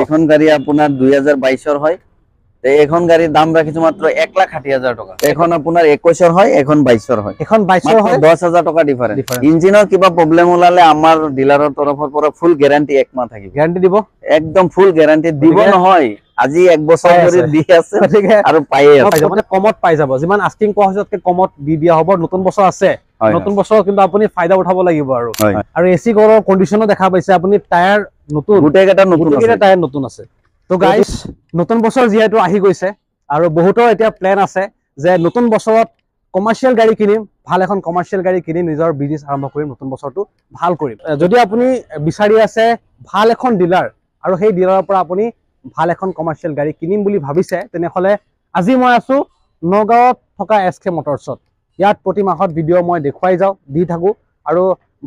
এখন গাড়ি আপনার 2022 হয়। এখন গাড়ির দাম রাখিছো মাত্র 1,60,000 টাকা। এখন আপনার 21 হয়, এখন 22 হয়। এখন 22 হয়, 10,000 টাকা ডিফারেন্স। ইঞ্জিনের কিবা প্রবলেম হলালে আমার ডিলারের তৰফৰ পৰা ফুল গ্যাৰান্টি 1 মাহ থাকিব। গ্যাৰান্টি দিব, একদম ফুল গ্যাৰান্টি দিব নহয়। আজি 1 বছৰ ধৰে দি আছে আৰু পাইয়ে আছে। মানে কমত পাই যাব, যিমান আস্কিং কোৱা হৈছতকে কমত দি দিয়া হ'ব। নতুন বছৰ আছে, নতুন বছৰ কিন্তু আপুনি ফায়দা উঠাব লাগিব। আৰু এসি গৰৰ কন্ডিশনো দেখা পাইছে আপুনি, টায়াৰ নতুন, গুটেকেটা নতুন আছে, টায়াৰ নতুন আছে। তো গাইস, নতুন বছৰ যেহেতু আহি গৈছে আৰু বহুতৰ এতিয়া প্ল্যান আছে যে নতুন বছৰত কমাৰ্শিয়াল গাড়ী কিনিম, ভাল এখন কমাৰ্শিয়াল গাড়ী কিনি নিজৰ বিজনেস আৰম্ভ কৰিম, নতুন বছৰটো ভাল কৰিম। যদি আপুনি বিচাৰি আছে ভাল এখন ডিলাৰ আৰু সেই ডিলাৰৰ পৰা আপুনি ভাল এখন কমাৰ্শিয়াল গাড়ী কিনিম বুলি ভাবিছে, তেনেহলে আজি মই আছো নগাঁৱত থকা SK মটৰ্ছত। ইয়াত প্ৰতি মাহত ভিডিঅ' মই দেখুৱাই যাওঁ, দি থাকো আৰু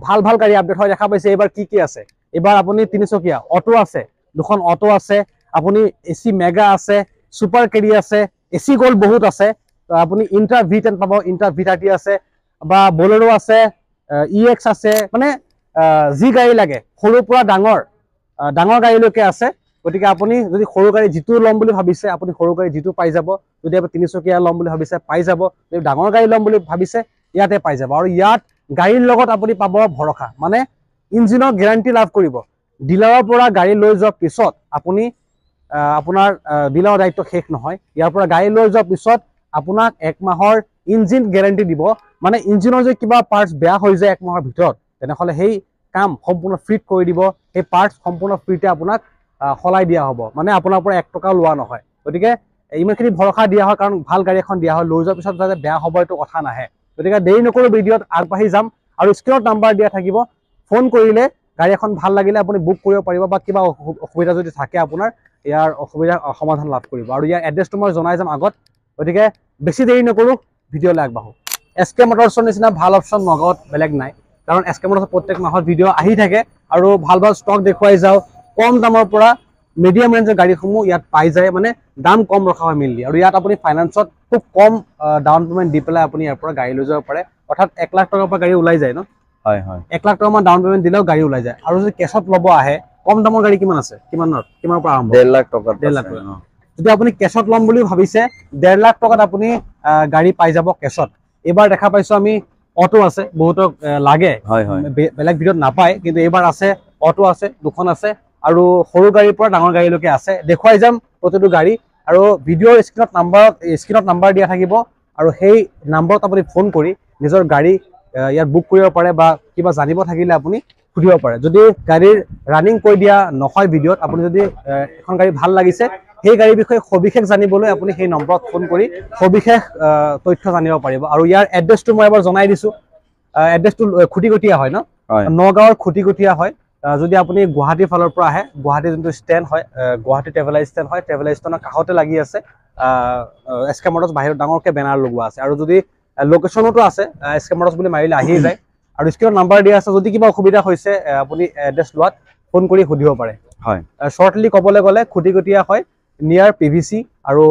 ভাল ভাল গাড়ী আপডেট হয়। দেখা পাইছে এইবাৰ কি আছে। এইবাৰ আপুনি তিনিচকীয়া অটো আছে, দুখন অটো আছে, আপুনি AC মেগা আছে, সুপাৰ কেৰি আছে, AC গোল্ড বহুত আছে। আপুনি ইন্ট্ৰা V10 পাব, ইন্ট্ৰা V30 আছে, বা বলেৰো আছে, EX আছে, মানে যি গাড়ী লাগে সৰুৰ পৰা ডাঙৰ গাড়ীলৈকে আছে। গতিকে আপুনি যদি সৰু গাড়ী যিটো ল'ম বুলি ভাবিছে, আপুনি সৰু গাড়ী যিটো পাই যাব। যদি আপুনি তিনিচকীয়া ল'ম বুলি ভাবিছে, পাই যাব। যদি ডাঙৰ গাড়ী ল'ম বুলি ভাবিছে, ইয়াতে পাই যাব। আৰু ইয়াত গাড়ীৰ লগত আপুনি পাব ভৰসা, মানে ইঞ্জিনৰ গ্যাৰান্টি লাভ কৰিব। ডিলাৰৰ পৰা গাড়ী লৈ যোৱাৰ পিছত আপুনি আপোনাৰ ডিলাৰৰ দায়িত্ব শেষ নহয়। ইয়াৰ পৰা গাড়ী লৈ যোৱাৰ পিছত আপোনাক 1 মাহৰ ইঞ্জিন গ্যাৰান্টি দিব। মানে ইঞ্জিনৰ যদি কিবা পাৰ্টস বেয়া হৈ যায় 1 মাহৰ ভিতৰত, তেনেহলে সেই কাম সম্পূৰ্ণ ফ্ৰীত কৰি দিব। সেই পাৰ্টস সম্পূৰ্ণ ফ্ৰীতে আপোনাক সলাই দিয়া হ'ব, মানে আপোনাৰ পৰা 1 টকাও লোৱা নহয়। গতিকে ইমানখিনি ভৰসা দিয়া হয়, কাৰণ ভাল গাড়ী এখন দিয়া হয়। লৈ যোৱাৰ পিছত যাতে বেয়া হ'ব এইটো কথা নাহে। গতিকে দেৰি নকৰো, ভিডিঅ'ত আগবাঢ়ি যাম। আৰু স্ক্ৰীনত নাম্বাৰ দিয়া থাকিব, ফোন কৰিলে গাড়ী এখন ভাল লাগিলে আপুনি বুক কৰিব পাৰিব, বা কিবা অসুবিধা যদি থাকে আপোনাৰ ইয়াৰ অসুবিধাৰ সমাধান লাভ কৰিব। আৰু ইয়াৰ এড্ৰেছটো মই জনাই যাম আগত। গতিকে বেছি দেৰি নকৰো, ভিডিঅ'লৈ আগবাঢ়ো। SK মটৰ্ছৰ নিচিনা ভাল অপশ্যন নগাঁৱত বেলেগ নাই, কাৰণ SK মটৰ্ছত প্ৰত্যেক মাহত ভিডিঅ' আহি থাকে আৰু ভাল ভাল ষ্টক দেখুৱাই যাওঁ। কম দামৰ পৰা মিডিয়াম ৰেঞ্জৰ গাড়ীসমূহ ইয়াত পাই যায়, মানে দাম কম ৰখা হয় মেইনলি। আৰু ইয়াত আপুনি ফাইনেন্সত খুব কম ডাউন পেমেণ্ট দি পেলাই আপুনি ইয়াৰ পৰা গাড়ী লৈ যাব পাৰে। অৰ্থাৎ 1 লাখ টকাৰ পৰা গাড়ী ওলাই যায় ন। হয় হয়, 1 লাখ টকামান ডাউন পেমেণ্ট দিলেও গাড়ী ওলাই যায়। আৰু যদি কেছত ল'ব আহে, কম দামৰ গাড়ী কিমান আছে, কিমানৰ পৰা আৰম্ভ? 1.5 লাখ টকা। 1.5 লাখ টকা। যদি আপুনি কেছত ল'ম বুলি ভাবিছে, 1.5 লাখ টকাত আপুনি গাড়ী পাই যাব কেছত। এইবাৰ দেখা পাইছো আমি অটো আছে, বহুতক লাগে, বেলেগ ভিডিঅ'ত নাপায়, কিন্তু এইবাৰ আছে। অটো আছে, দুখন আছে, আৰু সৰু গাড়ীৰ পৰা ডাঙৰ গাড়ীলৈকে আছে। দেখুৱাই যাম প্ৰতিটো গাড়ী। আৰু ভিডিঅ'ৰ স্ক্ৰীনত নাম্বাৰ দিয়া থাকিব, আৰু সেই নাম্বাৰত আপুনি ফোন কৰি নিজৰ গাড়ী ইয়াত বুক কৰিব পাৰে, বা কিবা জানিব থাকিলে আপুনি সুধিব পাৰে। যদি গাড়ীৰ ৰানিং কৈ দিয়া নহয় ভিডিঅ'ত, আপুনি যদি এখন গাড়ী ভাল লাগিছে, সেই গাড়ীৰ বিষয়ে সবিশেষ জানিবলৈ আপুনি সেই নম্বৰত ফোন কৰি সবিশেষ তথ্য জানিব পাৰিব। আৰু ইয়াৰ এড্ৰেছটো মই এবাৰ জনাই দিছো। এড্ৰেছটো খুটিকটীয়া হয় ন, নগাঁৱৰ খুটিকটীয়া হয়। যদি আপুনি গুৱাহাটীৰ ফালৰ পৰা আহে, গুৱাহাটী যোনটো ষ্টেণ্ড হয়, গুৱাহাটী ট্ৰেভেলাৰ ষ্টেণ্ড হয়, ট্ৰেভেলাৰ ষ্টেণ্ডৰ কাষতে লাগি আছে SK মটৰ্ছ, বাহিৰত ডাঙৰকে বেনাৰ লগোৱা আছে। আৰু যদি লোকেশ্যনতো আছে, SK মটৰ্ছ বুলি মাৰিলে আহি যায়। আৰু স্ক্ৰীনত নাম্বাৰ দিয়া আছে। যদি কিবা অসুবিধা হৈছে আপুনি এড্ৰেছ লোৱাত ফোন কৰি সুধিব পাৰে। শ্বৰ্টলি ক'বলৈ গ'লে খুটিকটীয়া হয়, নিয়াৰ PVC, আৰু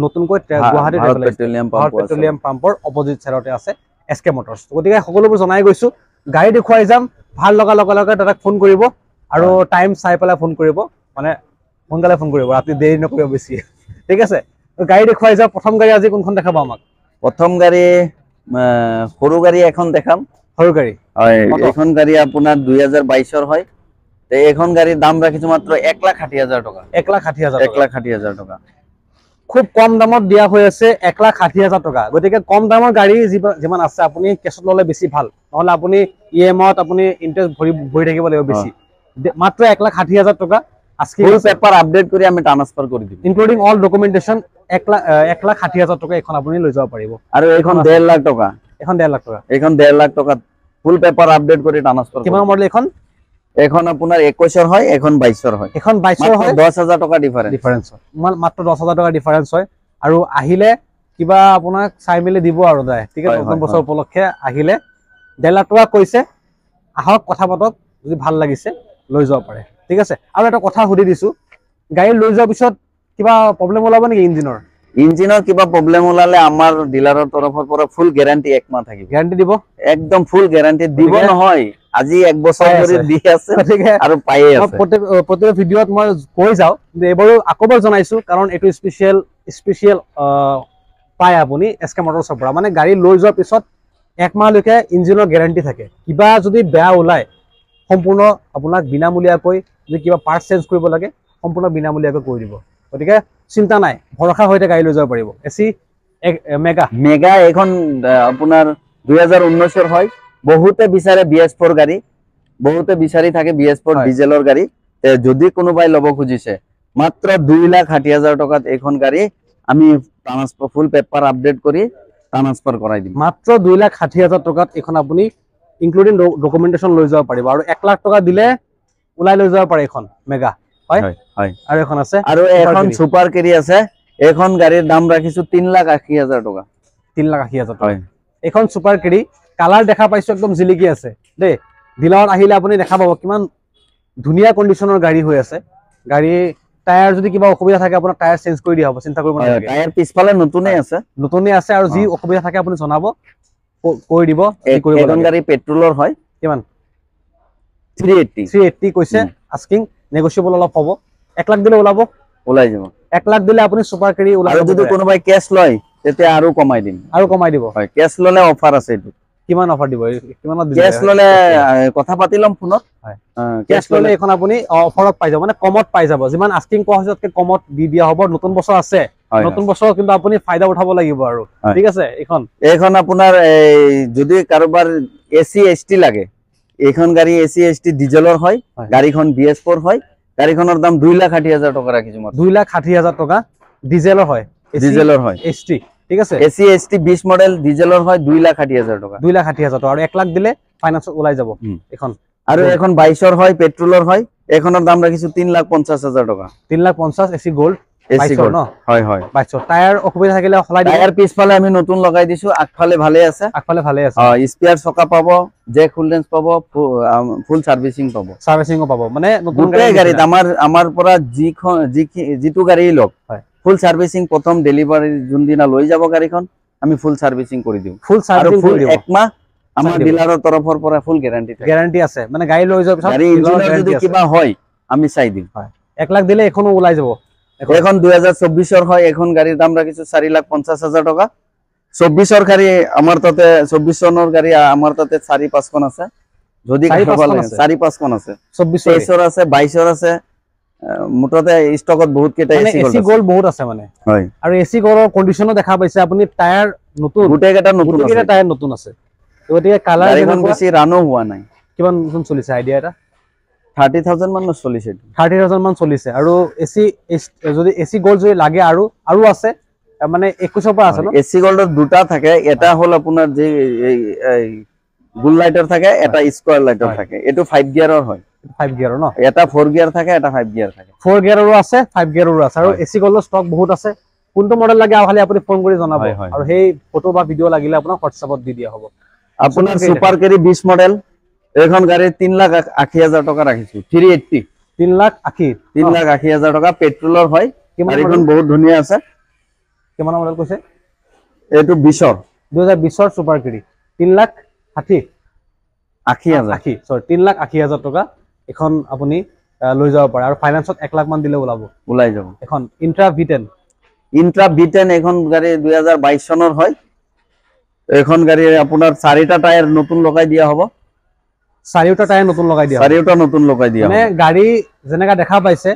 নতুনকৈ গুৱাহাটী পেট্ৰলিয়াম পাম্পৰ অপজিট চাইডতে আছে SK মটৰ্ছ। গতিকে সকলোবোৰ জনাই গৈছো। গাড়ী দেখুৱাই যাম, ভাল লগা লগে লগে দাদাক ফোন কৰিব, আৰু টাইম চাই পেলাই ফোন কৰিব, মানে সোনকালে ফোন কৰিব, ৰাতি দেৰি নকৰিব বেছি। ঠিক আছে, গাড়ী দেখুৱাই যাওঁ। প্ৰথম গাড়ী আজি কোনখন দেখাব আমাক? প্ৰথম গাড়ী সৰু গাড়ী এখন দেখাম। সৰু গাড়ী, হয়। এখন গাড়ী আপোনাৰ 2022 হয়। এখন গাড়ীৰ দাম ৰাখিছো মাত্ৰ 1,60,000 টাকা। 1,60,000 টাকা। খুব কম দামত দিয়া হৈ আছে, 1,60,000 টকা। গতিকে কম দামৰ গাড়ী যিমান আছে, আপুনি কেছত ল'লে বেছি ভাল, নহ'লে আপুনি EMI-ত আপুনি ইণ্টাৰেষ্ট ভৰি থাকিব লাগিব বেছি। মাত্ৰ 1,60,000 টকা। ফুল পেপাৰ আপডেট কৰি আমি ট্ৰান্সফাৰ কৰি দিম, ইনক্লুডিং অল ডকুমেন্টেশন। 1,60,000 টকা এখন আপুনি লৈ যাব পাৰিব। আৰু এখন 1.5 লাখ টকা। এখন 1.5 লাখ টকা। এখন 1.5 লাখ টকা ফুল পেপাৰ আপডেট কৰি ট্ৰান্সফাৰ। কিমান মডেল এখন? এখন আপোনাৰ 21 হয়, এখন 22 হয়। এখন 22 হয়, 10,000 টকা ডিফাৰেন্স হয়। মাত্ৰ 10,000 টকা ডিফাৰেন্স হয়। আৰু আহিলে কিবা আপোনাক চাই মেলি দিব আৰু দাই। ঠিক আছে, নতুন বছৰ উপলক্ষে আহিলে 1.5 লাখ টকা কৈছে। আহক, কথা পাতক, যদি ভাল লাগিছে লৈ যাব পাৰে। ঠিক আছে। আৰু এটা কথা সুধি দিছো, গাড়ী লৈ যোৱাৰ পিছত কিবা প্ৰব্লেম ওলাব নেকি ইঞ্জিনৰ? ইঞ্জিনৰ কিবা প্ৰব্লেম ওলালে আমাৰ ডিলাৰৰ তৰফৰ পৰা ফুল গ্যাৰান্টি 1 মাহ থাকিব। গ্যাৰান্টি দিব, একদম ফুল গ্যাৰান্টি দিব নহয়। আজি 1 বছৰ পাই ধৰি আছে। দি আছে গতিকে আৰু পায়ে আছে। প্ৰত্যেক ভিডিঅ'ত মই কৈ যাওঁ, কিন্তু এইবাৰো আকৌ জনাইছো, কাৰণ এইটো স্পেচিয়েল পায় আপুনি SK মটৰ্ছৰ পৰা। মানে গাড়ী লৈ যোৱাৰ পিছত 1 মাহলৈকে ইঞ্জিনৰ গেৰাণ্টি থাকে। কিবা যদি বেয়া ওলায় সম্পূৰ্ণ আপোনাক বিনামূলীয়াকৈ, যদি কিবা পাৰ্টছ চেঞ্জ কৰিব লাগে সম্পূৰ্ণ বিনামূলীয়াকৈ কৰি দিব। গতিকে চিন্তা নাই, ভৰসা সৈতে গাড়ী লৈ যাব পাৰিব। এচি মেগা এখন আপোনাৰ 2019 হয়। বহুতে বিচাৰে BS4 গাড়ী, বহুতে বিচাৰি থাকে BS4 ডিজেলৰ গাড়ী। যদি কোনোবাই ল'ব খুজিছে মাত্ৰ 2,60,000 টকাত এইখন গাড়ী আমি ট্ৰান্সফাৰ ফুল পেপাৰ আপডেট কৰি ট্ৰান্সফাৰ কৰাই দিম। মাত্ৰ 2,60,000 টকাত এইখন আপুনি ইনক্লুডিং ডকুমেন্টেশন লৈ যাব পাৰিব। আৰু 1 লাখ টকা দিলে ওলাই লৈ যাব পাৰে এইখন মেগা। হয় হয়। আৰু এখন আছে, আৰু এখন সুপাৰ কেৰি আছে। এইখন গাড়ীৰ দাম ৰাখিছো 3,80,000 টকা। 3,80,000 টকা। হয়। এইখন সুপাৰ কেৰি কালাৰ দেখা পাইছো একদম জিলিকি আছে দেই। ডিলাৰত আহিলে আপুনি দেখা পাব কিমান ধুনীয়া কণ্ডিশ্যনৰ গাড়ী হৈ আছে। গাড়ী টায়াৰ যদি কিবা অসুবিধা থাকে আপোনাৰ টায়াৰ চেঞ্জ কৰি দিয়া হ'ব, চিন্তা কৰিব নালাগে। টায়াৰ পিছফালে নতুনেই আছে আৰু যি অসুবিধা থাকে আপুনি জনাব, কৰি দিব। এইখন গাড়ী পেট্ৰলৰ হয়। কিমান? 380 কৈছে আস্কিং, নেগোচিয়েবল অলপ হ'ব। 1 লাখ দিলে ওলাই যাব। 1 লাখ দিলে আপুনি সুপাৰ কেৰি ওলাই আৰু যদি কোনোবাই কেছ লয় তেতিয়া আৰু কমাই দিম। হয়, কেছ ললে অফাৰ আছে। এইটো কিমান অফাৰ দিব? কিমানত দিব? কেছ ললে কথা পাতি লম ফোনত। হয়, কেছ ললে এখন আপুনি অফাৰত পাই যাব, মানে কমত পাই যাব। যিমান আস্কিং কোৱা হৈছে তাতকৈ কমত দি দিয়া হ'ব। নতুন বছৰ আছে, নতুন বছৰ কিন্তু আপুনি ফায়দা উঠাব লাগিব আৰু। ঠিক আছে। এইখন আপোনাৰ যদি কাৰোবাৰ AC ST লাগে, এইখন গাড়ী AC ST ডিজেলৰ হয়। গাড়ীখন BS4 হয়। গাড়ীখনৰ দাম 2,60,000 টকা ৰাখিছো। 2,60,000 টকা ডিজেলৰ হয়, ST। ঠিক আছে। AC ST 20 মডেল ডিজেলৰ হয় 2,60,000 টকা। 2,60,000 টকা। আৰু 1 লাখ দিলে ফাইনান্সত ওলাই যাব এখন। আৰু এখন 22ৰ হয়, পেট্ৰলৰ হয়। এইখনৰ দাম ৰাখিছো 3,50,000 টকা। 3,50,000 AC গোল্ড। ন? হয় হয়। 22 টায়াৰ অসুবিধা থাকিলে সলাই দিব। টায়াৰ পিছফালে আমি নতুন লগাই দিছো, আগফালে ভালে আছে। স্পেয়াৰ চকা পাব, জেক হোল্ডেন্স পাব, ফুল সাৰ্ভিসিং পাব। সাৰ্ভিসিংও পাব। মানে নতুন গাড়ীত আমাৰ পৰা যিটো গাড়ী লওক ফুল সাৰ্ভিসিং, প্ৰথম ডেলিভাৰী যোনদিনা লৈ যাব গাড়ীখন আমি ফুল সাৰ্ভিসিং কৰি দিওঁ। ফুল সাৰ্ভিসিং কৰি দিব। 1 মাহ আমাৰ ডিলাৰৰ তৰফৰ পৰা ফুল গ্যাৰান্টি আছে। মানে গাড়ী লৈ যোৱাৰ পিছত গাড়ী ইঞ্জিনৰ যদি কিবা হয় আমি চাই দিম। 1 লাখ দিলে এখনো ওলাই যাব। এখন 2024ৰ হয়। এখন গাড়ীৰ দাম ৰাখিছো 4,50,000 টকা। 24ৰ গাড়ী আমাৰ তাতে, 24 চনৰ গাড়ী আমাৰ তাতে 4-5 খন আছে। যদি 4-5 খন আছে। 23ৰ আছে, 22ৰ আছে। মুঠতে ষ্টকত বহুত কেইটা AC গোল্ড বহুত আছে মানে। হয়। আৰু AC গোল্ডৰ কন্ডিশনো দেখা পাইছে আপুনি, টায়াৰ নতুন, গোটেইকেইটা টায়াৰ নতুন আছে। গতিকে কালাৰ গাড়ীখন বেছি ৰানো হোৱা নাই। কিমান চলিছে আইডিয়া এটা? 30,000 মান চলিছে। 30,000 মান চলিছে। আৰু যদি AC গোল্ড যদি লাগে আৰু আছে, মানে 21ৰ পৰা আছে ন? AC গোল্ডৰ দুটা থাকে। এটা হল আপোনাৰ যে বুল লাইটাৰ থাকে, এটা স্কয়াৰ লাইটাৰ থাকে। এটো 5 গিয়াৰৰ হয়। 5 গিয়াৰৰ ন? এটা 4 গিয়াৰ থাকে, এটা 5 গিয়াৰ থাকে। 4 গিয়াৰৰো আছে, 5 গিয়াৰৰো আছে। আৰু AC গোল্ডৰ ষ্টক বহুত আছে। কোনটো মডেল লাগে খালি আপুনি ফোন কৰি জনাব, আৰু সেই ফটো বা ভিডিও লাগিলে আপোনাক হোৱাটছআপত দি দিয়া হ'ব। আপোনাৰ সুপাৰ কেৰি 20 মডেল, এইখন গাড়ী 3,80,000 টকা ৰাখিছো। 380। 3,80,000 টকা। পেট্ৰলৰ হয়। গাড়ীখন বহুত ধুনীয়া আছে। কিমান মডেল কৈছে? এইটো 20ৰ 2020ৰ সুপাৰ কেৰি 3,80,000 টকা। এখন আপুনি লৈ যাব পাৰে। আৰু ফাইনান্সত 1 লাখ মান দিলে ওলাই যাব। এখন ইন্ট্ৰা V10 এখন গাড়ী 2022 চনৰ হয়। এখন গাড়ী আপোনাৰ 4টা টায়াৰ নতুন লগাই দিয়া হ'ব। 4টা টায়াৰ নতুন লগাই দিয়া। 4টা নতুন লগাই দিয়া। মানে গাড়ী যেনেকা দেখা পাইছে,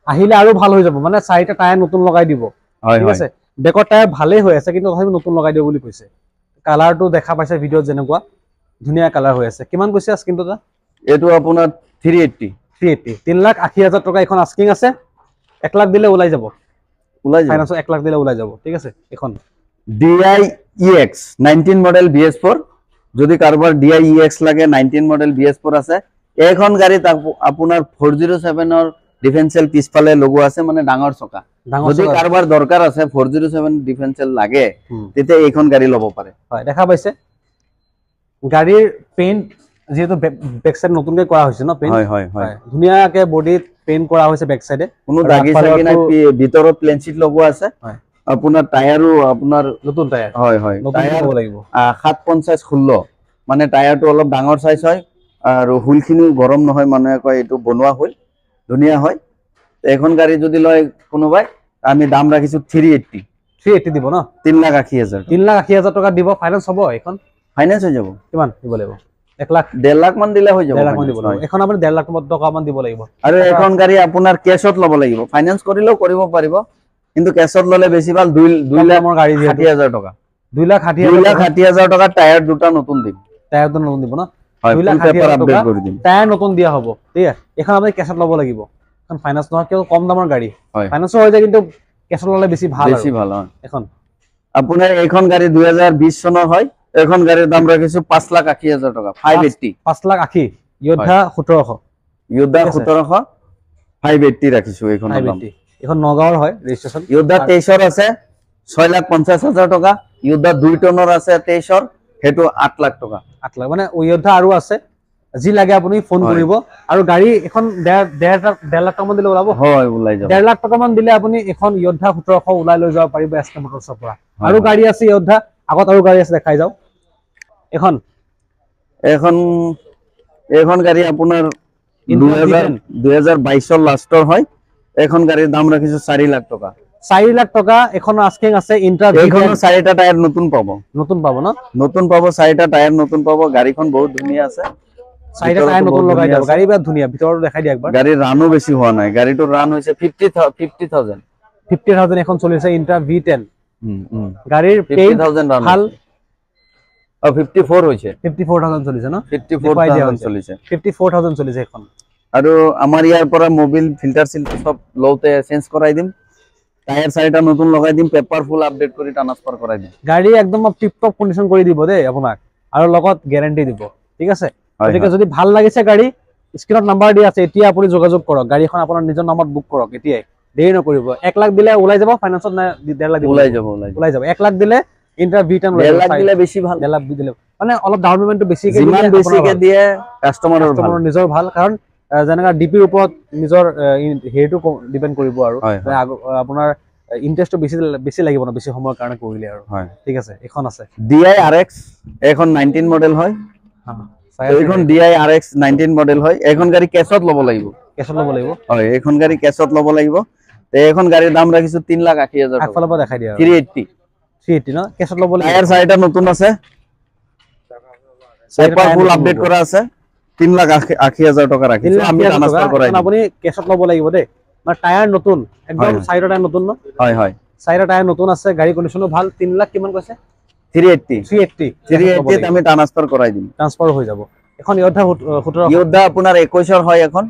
আহিলে আৰু ভাল হৈ যাব। মানে 4টা টায়াৰ নতুন লগাই দিব। ঠিক আছে। বেকৰ টায়াৰ ভালেই হৈ আছে, কিন্তু তথাপি নতুন লগাই দিব বুলি কৈছে। কালাৰটো দেখা পাইছে ভিডিঅ'ত যেনেকুৱা ধুনীয়া কালাৰ হৈ আছে। কিমান কৈছে আস্কিংটো? এইটো আপোনাৰ 380। 3,80,000 টকা এখন আস্কিং আছে। 1 লাখ দিলে ওলাই যাব। ফাইনান্সত 1 লাখ দিলে ওলাই যাব। ঠিক আছে। এখন DI EX 19 মডেল BS4, যদি কাৰোবাৰ DI EX লাগে 19 মডেল BS4 আছে। এইখন গাড়ীত আপোনাৰ 407ৰ ডিফেন্সিয়েল পিছফালে লগোৱা আছে, মানে ডাঙৰ চকা। যদি কাৰোবাৰ দৰকাৰ আছে 407 ডিফেন্সিয়েল লাগে, তেতিয়া এইখন গাড়ী ল'ব পাৰে। হয়, দেখা পাইছে গাড়ীৰ পেইন্ট যেহেতু বেক সাইড নতুনকৈ কৰা হৈছে ন। পেইন্ট হয়, ধুনীয়াকৈ বডিত পেইন্ট কৰা হৈছে বেক সাইডে। কোনো দাগি সাগি নাই। ভিতৰত প্লেন শীট লগোৱা আছে। আপোনাৰ টায়াৰো আপোনাৰ নতুন টায়াৰ। হয় হয়, নতুন হ'ব লাগিব। 750/16, মানে টায়াৰটো অলপ ডাঙৰ সাইজ হয়। আৰু হুলখিনিও গৰম নহয়, মানুহে কয় এইটো বনোৱা হুল ধুনীয়া হয়। এখন গাড়ী যদি লয় কোনোবাই, আমি দাম ৰাখিছো 380। 380 দিব ন? 3,80,000। 3,80,000 টকা দিব। ফাইনেন্স হ'ব এখন? ফাইনেন্স হৈ যাব। কিমান দিব লাগিব? 1 লাখ 1.5 লাখ মান দিলে হৈ যাব। 1.5 লাখ মান দিব লাগিব। এখন আপুনি 1.5 লাখ টকা মান দিব লাগিব। আৰু এখন গাড়ী আপোনাৰ কেছত ল'ব লাগিব। ফাইনেন্স কৰিলেও কৰিব পাৰিব, কিন্তু কেছত ল'লে বেছি ভাল। 2,60,000 টকা। 2,60,000 টকা টায়াৰ দুটা নতুন দিম। টায়াৰ দুটা নতুন দিব ন? হয়, ফুল পেপাৰ আপডেট কৰি দিম। টায়াৰ নতুন দিয়া হ'ব, ঠিক আছে। এখন আপুনি কেছত ল'ব লাগিব, এখন ফাইনেন্স নহয়, কিয় কম দামৰ গাড়ী। ফাইনেন্সো হৈ যায়, কিন্তু কেছত ল'লে বেছি ভাল। বেছি ভাল হয়। এখন আপোনাৰ এইখন গাড়ী 2020 চনৰ হয়। এইখন গাড়ীৰ দাম ৰাখিছো 5,80,000 টকা। 580। 5,80,000। য়োদ্ধা 1700। য়োদ্ধা 1700 580 ৰাখিছো এইখন দাম। এখন নগাঁৱৰ হয় ৰেজিষ্ট্ৰেচন। য়োদ্ধা 23ৰ আছে 6,50,000 টকা। য়োদ্ধা 2 টনৰ আছে 23ৰ, সেইটো 8 লাখ টকা। 8 লাখ মানে য়োদ্ধা আৰু আছে, যি লাগে আপুনি ফোন কৰিব। আৰু গাড়ী এখন 1.5 লাখ টকা মান দিলে ওলাব। হয়, ওলাই যাব। 1.5 লাখ টকা মান দিলে আপুনি এখন য়োদ্ধা 1700 ওলাই লৈ যাব পাৰিব এছকে মটৰছৰ পৰা। আৰু গাড়ী আছে য়োদ্ধা, আগত আৰু গাড়ী আছে, দেখাই যাও। এখন গাড়ী আপোনাৰ 2022ৰ লাষ্টৰ হয়। এখন গাড়ীৰ দাম ৰাখিছো 4 লাখ টকা। 4 লাখ টকা। এখন আস্কিং আছে ইন্ট্ৰা। এইখনৰ 4টা টায়াৰ নতুন পাব। নতুন পাব ন? নতুন পাব, 4টা টায়াৰ নতুন পাব। গাড়ীখন বহুত ধুনীয়া আছে। 4টা টায়াৰ নতুন লগাই দিব। গাড়ী বিৰাট ধুনীয়া, ভিতৰটো দেখাই দিয়া একবাৰ। গাড়ীৰ ৰানো বেছি হোৱা নাই। গাড়ীটোৰ ৰান হৈছে 50,000। 50,000 এখন চলিছে ইন্ট্ৰা V10। গাড়ীৰ 50,000 ৰান ভাল। 54 হৈছে। 54,000 চলিছে ন? 54,000 চলিছে। 54,000 চলিছে এখন। আৰু আমাৰ ইয়াৰ পৰা মোবিল ফিল্টাৰ সব লওতে চেঞ্জ কৰাই দিম। টায়াৰ 4টা নতুন লগাই দিম। পেপাৰ ফুল আপডেট কৰি ট্ৰান্সফাৰ কৰাই দিম। গাড়ী একদম টিপ টপ কন্ডিশন কৰি দিব দেই আপোনাক, আৰু লগত গ্যাৰান্টি দিব, ঠিক আছে। গতিকে যদি ভাল লাগিছে গাড়ী, স্ক্ৰিনত নাম্বাৰ দিয়া আছে, এতিয়া আপুনি যোগাযোগ কৰক। গাড়ীখন আপোনাৰ নিজৰ নামত বুক কৰক এতিয়াই, দেৰি নকৰিব। 1 লাখ দিলে ওলাই যাব। ফাইনেন্সত নাই 1.5 লাখ দিব। ওলাই যাব। 1 লাখ দিলে ইন্ট্ৰা V10 ওলাই যাব। 1.5 লাখ দিলে বেছি ভাল। 1.5 লাখ দিলে মানে অলপ ডাউন পেমেন্টটো বেছিকে যিমান বেছিকে দিয়ে কাস্টমাৰৰ নিজৰ ভাল। কাৰণ যেনেকা ডিপিৰ ওপৰত নিজৰ হেৰিটো ডিপেন্ড কৰিব। আৰু আপোনাৰ ইন্টাৰেষ্টটো বেছি লাগিব ন, বেছি সময়ৰ কাৰণে কৰিলে আৰু। ঠিক আছে। এখন আছে DI RX, এখন 19 মডেল হয়। এইখন DI RX 19 মডেল হয়। এখন গাড়ী কেছত ল'ব লাগিব। কেছত ল'ব লাগিব। হয়, এইখন গাড়ী কেছত ল'ব লাগিব। তে এইখন গাড়ীৰ দাম ৰাখিছো 3,80,000 টকা। আগফালৰ পৰা দেখাই দিয়া। 380 ন? কেছত ল'ব লাগিব। টায়াৰ 4টা নতুন আছে। পেপাৰ ফুল আপডেট কৰা আছে। 3,80,000 টকা ৰাখিছো। আমি ট্ৰান্সফাৰ কৰাই দিম। আপুনি কেছত ল'ব লাগিব দেই। মানে টায়াৰ নতুন, একদম 4টা টায়াৰ নতুন ন? হয় হয়। 4টা টায়াৰ নতুন আছে। গাড়ী কন্ডিশনো ভাল। 3 লাখ কিমান কৈছে? 380 আমি ট্ৰান্সফাৰ কৰাই দিম। ট্ৰান্সফাৰ হৈ যাব। এখন য়োদ্ধা 1700। য়োদ্ধা আপোনাৰ 21ৰ হয়। এখন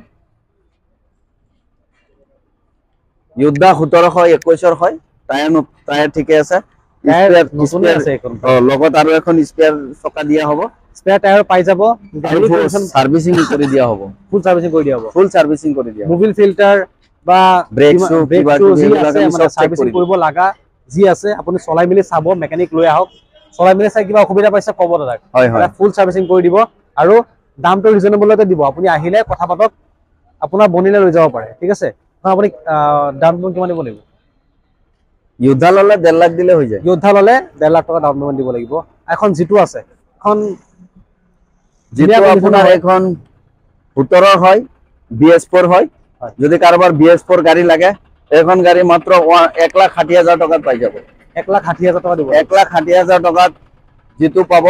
য়োদ্ধা 1721ৰ হয়। টায়াৰ ঠিকে আছে। নতুনে আছে এখন। লগত আৰু এখন স্পেয়াৰ চকা দিয়া হ'ব। স্পেয়াৰ টায়াৰ পাই যাব। সাৰ্ভিসিং কৰি দিয়া হ'ব। ফুল সাৰ্ভিসিং কৰি দিয়া হ'ব। ফুল সাৰ্ভিসিং কৰি দিয়া হ'ব। মোবিল ফিল্টাৰ বা ব্ৰেক শু কিবা যি আছে মানে সাৰ্ভিসিং কৰিব লাগা যি আছে আপুনি চলাই মিলি চাব। মেকানিক লৈ আহক, চলাই মিলি চাই কিবা অসুবিধা পাইছে ক'ব দাদাক। ফুল সাৰ্ভিসিং কৰি দিব। আৰু দামটো ৰিজনেবলতে দিব। আপুনি আহিলে কথা পাতক, আপোনাৰ বনিলে লৈ যাব পাৰে, ঠিক আছে। আপুনি দামটো কিমান দিব লাগিব? য়োদ্ধা ললে 1.5 লাখ দিলে হৈ যায়। য়োদ্ধা ললে 1.5 লাখ টকা ডাউন পেমেন্ট দিব লাগিব। এখন জিতু আছে, এখন জিতু আপোনাৰ এখন 17ৰ হয়। BS4 হয়। যদি কাৰোবাৰ BS4 গাড়ী লাগে, এখন গাড়ী মাত্ৰ 1,60,000 টকাত পাই যাব। 1,60,000 টকা দিব। 1,60,000 টকাত জিতু পাব।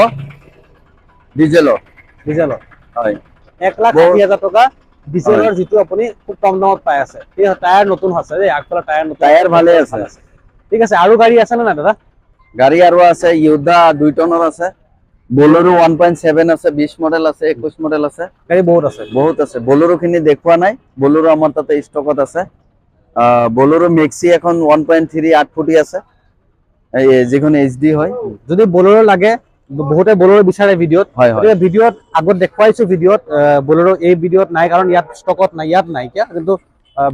ডিজেলৰ হয়। 1,60,000 টকা ডিজেলৰ জিতু আপুনি খুব কম দামত পাই আছে। টায়াৰ নতুন আছে দেই, আগফালে টায়াৰ নতুন। টায়াৰ ভালে আছে। ঠিক আছে। আৰু গাড়ী আছে না দাদা? গাড়ী আৰু আছে। য়োদ্ধা 2 টনৰ আছে। বলেৰো 1.7 আছে। 20 মডেল আছে। 21 মডেল আছে। গাড়ী বহুত আছে। বহুত আছে। বলেৰো খিনি দেখুৱা নাই। বলেৰো আমাৰ তাতে ষ্টকত আছে। বলেৰো মেক্সি এখন 1.3 8 ফুটি আছে। এই যিখন HD হয়। যদি বলেৰো লাগে, বহুতে বলেৰো বিচাৰে ভিডিঅ'ত। ভিডিঅ'ত আগত দেখুৱাইছো। ভিডিঅ'ত বলেৰো এই ভিডিঅ'ত নাই, কাৰণ ইয়াত ষ্টকত নাই। ইয়াত নাই কিয়া, কিন্তু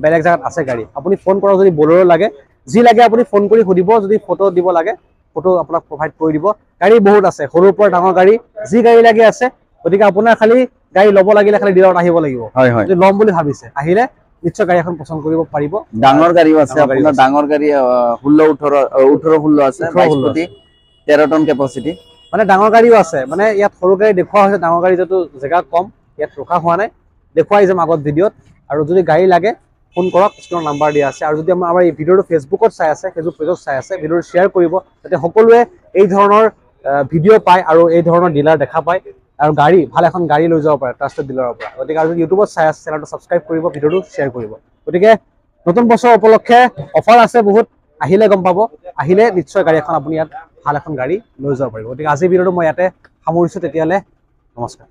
বেলেগ জায়গাত আছে গাড়ী। আপুনি ফোন কৰক যদি বলেৰো লাগে। যি লাগে আপুনি ফোন কৰি সুধিব। যদি ফটো দিব লাগে, ফটো আপোনাক প্ৰভাইড কৰি দিব। গাড়ী বহুত আছে, সৰুৰ পৰা ডাঙৰ গাড়ী, যি গাড়ী লাগে আছে। গতিকে আপোনাৰ খালি গাড়ী ল'ব লাগিলে খালি ডিলাৰত আহিব লাগিব। যদি ল'ম বুলি ভাবিছে, আহিলে নিশ্চয় গাড়ী এখন পছন্দ কৰিব পাৰিব। ডাঙৰ গাড়ীও আছে আপোনাৰ। ডাঙৰ গাড়ী 16-18 আছে। 22 ফুটি 13 টন কেপাসিটি। মানে ডাঙৰ গাড়ীও আছে। মানে ইয়াত সৰু গাড়ী দেখুওৱা হৈছে, ডাঙৰ গাড়ী যটো জেগা কম, ইয়াত ৰখা হোৱা নাই, দেখুৱাই যাম আগত ভিডিঅ'ত। আৰু যদি গাড়ী লাগে ফোন কৰক, স্ক্ৰীনৰ নাম্বাৰ দিয়া আছে। আৰু যদি আমাৰ এই ভিডিঅ'টো ফেচবুকত চাই আছে, ফেচবুক পেজত চাই আছে, ভিডিঅ'টো শ্বেয়াৰ কৰিব যাতে সকলোৱে এই ধৰণৰ ভিডিঅ' পায় আৰু এই ধৰণৰ ডিলাৰ দেখা পায় আৰু গাড়ী ভাল এখন গাড়ী লৈ যাব পাৰে ট্ৰাষ্টেড ডিলাৰৰ পৰা। গতিকে আৰু যদি ইউটিউবত চাই আছে চেনেলটো ছাবস্ক্ৰাইব কৰিব, ভিডিঅ'টো শ্বেয়াৰ কৰিব। গতিকে নতুন বছৰ উপলক্ষে অফাৰ আছে বহুত, আহিলে গম পাব, আহিলে নিশ্চয় গাড়ী এখন আপুনি ইয়াত ভাল এখন গাড়ী লৈ যাব পাৰিব। গতিকে আজিৰ ভিডিঅ'টো মই ইয়াতে সামৰিছোঁ, তেতিয়াহ'লে নমস্কাৰ।